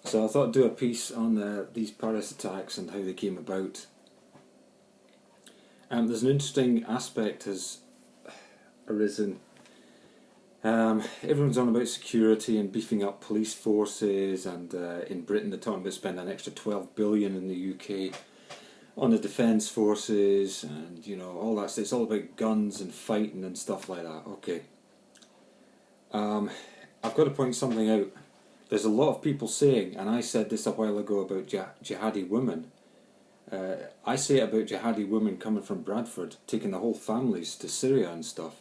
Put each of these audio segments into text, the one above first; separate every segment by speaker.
Speaker 1: So I thought I'd do a piece on these Paris attacks and how they came about. There's an interesting aspect has arisen. Everyone's on about security and beefing up police forces, and in Britain they're talking about spending an extra 12 billion in the UK on the defence forces, and you know, all that. It's all about guns and fighting and stuff like that. Okay. I've got to point something out. There's a lot of people saying, and I said this a while ago about jihadi women. I say it about jihadi women coming from Bradford, taking the whole families to Syria and stuff.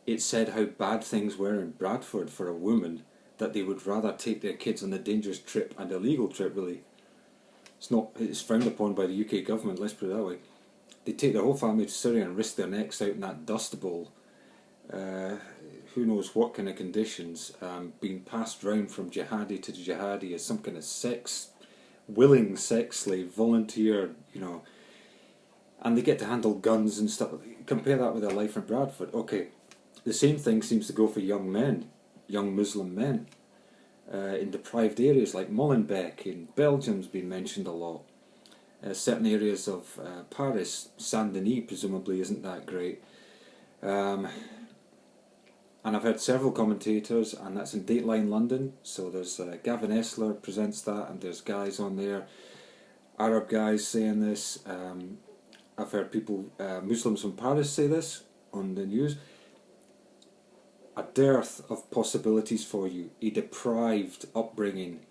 Speaker 1: It said how bad things were in Bradford for a woman, that they would rather take their kids on a dangerous trip and illegal trip, really. It's frowned upon by the UK government, let's put it that way. They take their whole family to Syria and risk their necks out in that dust bowl. Who knows what kind of conditions, being passed round from jihadi to jihadi as some kind of willing sex slave, volunteer, you know, and they get to handle guns and stuff. Compare that with their life in Bradford. Okay, the same thing seems to go for young men, young Muslim men, in deprived areas like Molenbeek in Belgium's been mentioned a lot. Certain areas of Paris, Saint-Denis presumably isn't that great. And I've heard several commentators, and that's in Dateline London, so there's Gavin Esler presents that, and there's guys on there, Arab guys saying this. I've heard people, Muslims from Paris say this on the news. A dearth of possibilities for you, a deprived upbringing,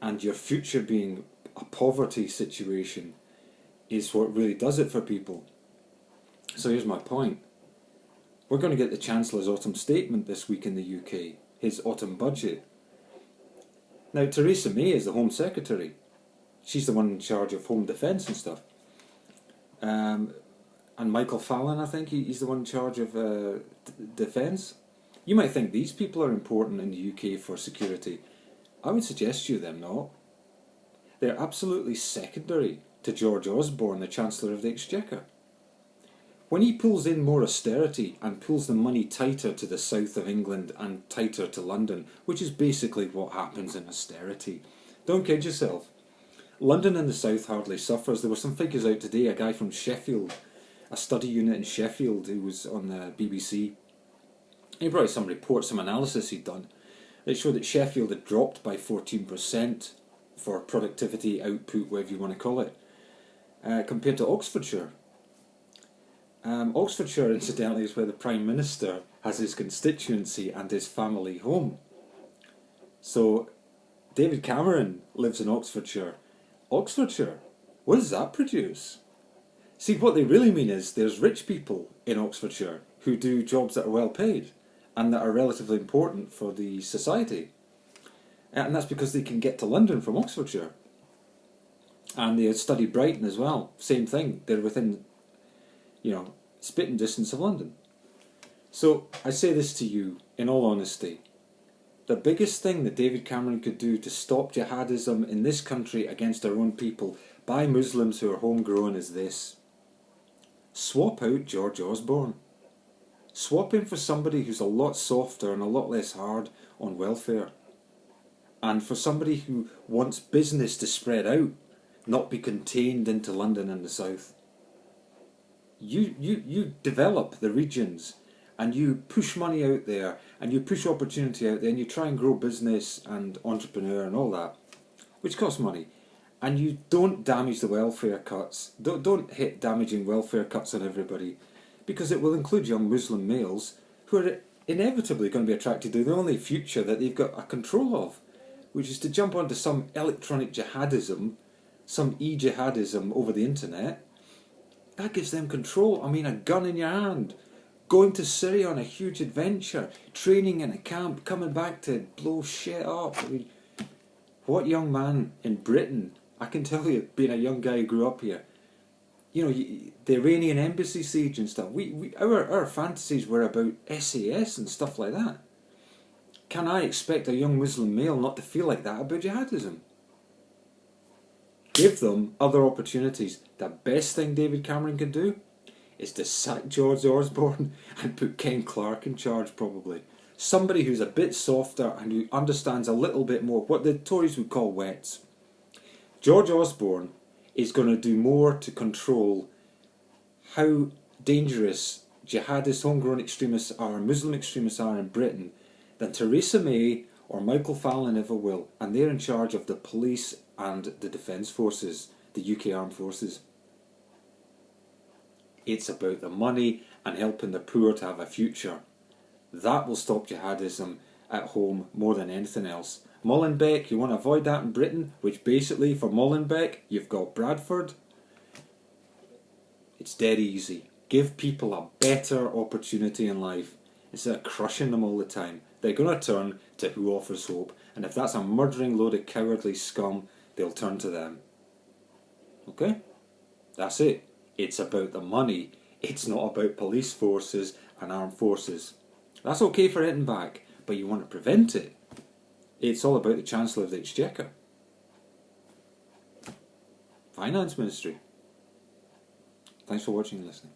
Speaker 1: and your future being a poverty situation is what really does it for people. So here's my point. We're going to get the Chancellor's autumn statement this week in the UK, his autumn budget. Now, Theresa May is the Home Secretary. She's the one in charge of home defence and stuff. And Michael Fallon, I think, he's the one in charge of defence. You might think these people are important in the UK for security. I would suggest you they're not. They're absolutely secondary to George Osborne, the Chancellor of the Exchequer. When he pulls in more austerity and pulls the money tighter to the south of England and tighter to London, which is basically what happens in austerity. Don't kid yourself. London in the south hardly suffers. There were some figures out today, a guy from Sheffield, a study unit in Sheffield who was on the BBC. He brought some reports, some analysis he'd done. It showed that Sheffield had dropped by 14% for productivity, output, whatever you want to call it, compared to Oxfordshire. Oxfordshire, incidentally, is where the Prime Minister has his constituency and his family home. So, David Cameron lives in Oxfordshire. Oxfordshire, what does that produce? See, what they really mean is there's rich people in Oxfordshire who do jobs that are well paid and that are relatively important for the society. And that's because they can get to London from Oxfordshire. And they study Brighton as well. Same thing, they're within, spitting distance of London. So I say this to you in all honesty. The biggest thing that David Cameron could do to stop jihadism in this country against our own people by Muslims who are homegrown is this. Swap out George Osborne. Swap him for somebody who's a lot softer and a lot less hard on welfare. And for somebody who wants business to spread out, not be contained into London and the south. You develop the regions and you push money out there and you push opportunity out there and you try and grow business and entrepreneur and all that, which costs money. And you don't damage the welfare cuts. Don't hit damaging welfare cuts on everybody, because it will include young Muslim males who are inevitably going to be attracted to the only future that they've got a control of, which is to jump onto some electronic jihadism, some e-jihadism over the internet. That gives them control. I mean, a gun in your hand, going to Syria on a huge adventure, training in a camp, coming back to blow shit up. I mean, what young man in Britain, I can tell you, being a young guy who grew up here, the Iranian embassy siege and stuff, our fantasies were about SAS and stuff like that. Can I expect a young Muslim male not to feel like that about jihadism? Give them other opportunities. The best thing David Cameron can do is to sack George Osborne and put Ken Clarke in charge, probably. somebody who's a bit softer and who understands a little bit more, what the Tories would call wets. George Osborne is going to do more to control how dangerous jihadists, homegrown extremists are, Muslim extremists are in Britain than Theresa May or Michael Fallon ever will. And they're in charge of the police and the defence forces, the UK armed forces. It's about the money and helping the poor to have a future. That will stop jihadism at home more than anything else. Molenbeek, you want to avoid that in Britain, which basically for Molenbeek, you've got Bradford. It's dead easy. Give people a better opportunity in life instead of crushing them all the time. They're going to turn to who offers hope, and if that's a murdering load of cowardly scum, they'll turn to them. Okay? That's it. It's about the money. It's not about police forces and armed forces. That's okay for hitting back, but you want to prevent it. It's all about the Chancellor of the Exchequer. Finance Ministry. Thanks for watching and listening.